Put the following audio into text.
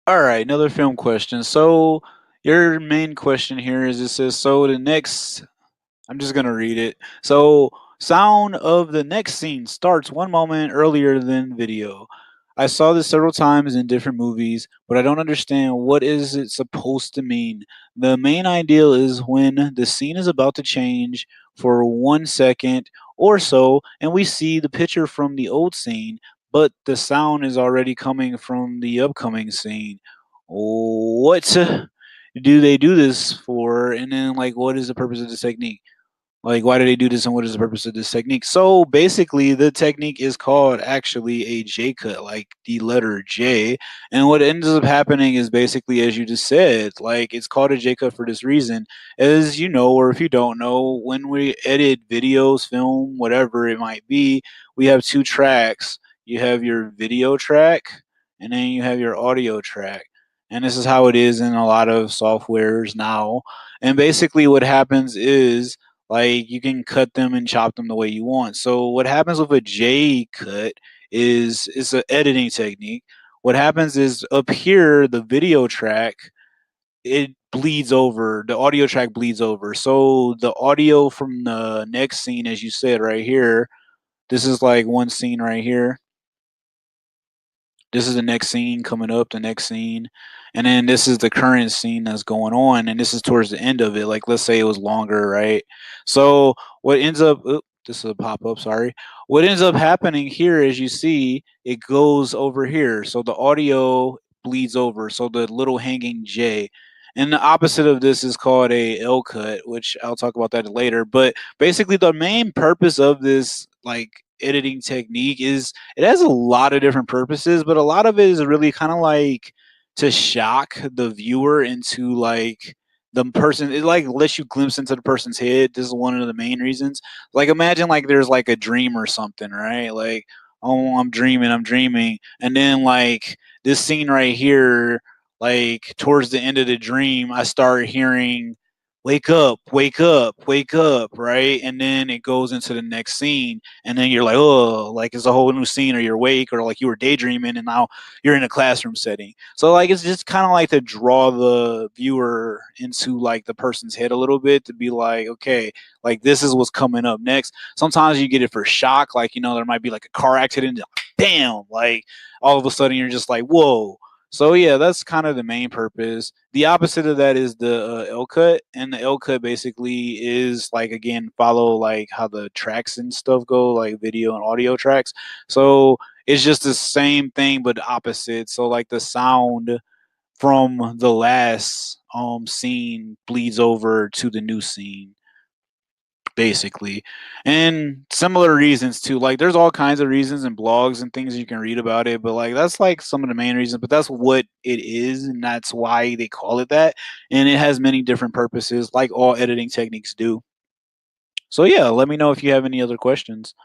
All right, another film question. So your main question here is it says so the next I'm just gonna read it. So sound of the next scene starts one moment earlier than video. I saw this several times in different movies, but I don't understand what is it supposed to mean. The main ideal is when the scene is about to change for 1 second or so, and we see the picture from the old scene, but the sound is already coming from the upcoming scene. What do they do this for? And then, like, what is the purpose of this technique? Like, why do they do this and what is the purpose of this technique? So basically, the technique is called actually a J cut, like the letter J. And what ends up happening is basically, as you just said, like it's called a J cut for this reason. As you know, or if you don't know, when we edit videos, film, whatever it might be, we have two tracks. You have your video track, and then you have your audio track. And this is how it is in a lot of softwares now. And basically, what happens is like you can cut them and chop them the way you want. So what happens with a J cut is it's an editing technique. What happens is up here the video track it bleeds over, the audio track bleeds over. So the audio from the next scene, as you said right here, this is like one scene right here. This is the next scene coming up, the next scene. And then this is the current scene that's going on. And this is towards the end of it. Like, let's say it was longer, right? So, what ends up, this is a pop up, sorry. What ends up happening here is you see it goes over here. So, the audio bleeds over. So, the little hanging J. And the opposite of this is called a L cut, which I'll talk about that later. But basically, the main purpose of this, like, editing technique is it has a lot of different purposes, but a lot of it is really kind of like to shock the viewer into like the person. It like lets you glimpse into the person's head. This is one of the main reasons. Like imagine like there's like a dream or something, right? Like oh, I'm dreaming, and then like this scene right here, like towards the end of the dream, I start hearing wake up, wake up, wake up, right? And then it goes into the next scene and then you're like, oh, like it's a whole new scene, or you're awake, or like you were daydreaming, and now you're in a classroom setting. So like it's just kind of like to draw the viewer into like the person's head a little bit to be like, okay, like this is what's coming up next. Sometimes you get it for shock, like there might be like a car accident, bam, like all of a sudden you're just like, whoa. So yeah, that's kind of the main purpose. The opposite of that is the L cut, and the L cut basically is like again follow like how the tracks and stuff go, like video and audio tracks. So it's just the same thing but opposite. So like the sound from the last scene bleeds over to the new scene basically. And similar reasons too. Like there's all kinds of reasons and blogs and things you can read about it, but like that's like some of the main reasons, but that's what it is and that's why they call it that. And it has many different purposes like all editing techniques do. So yeah, let me know if you have any other questions.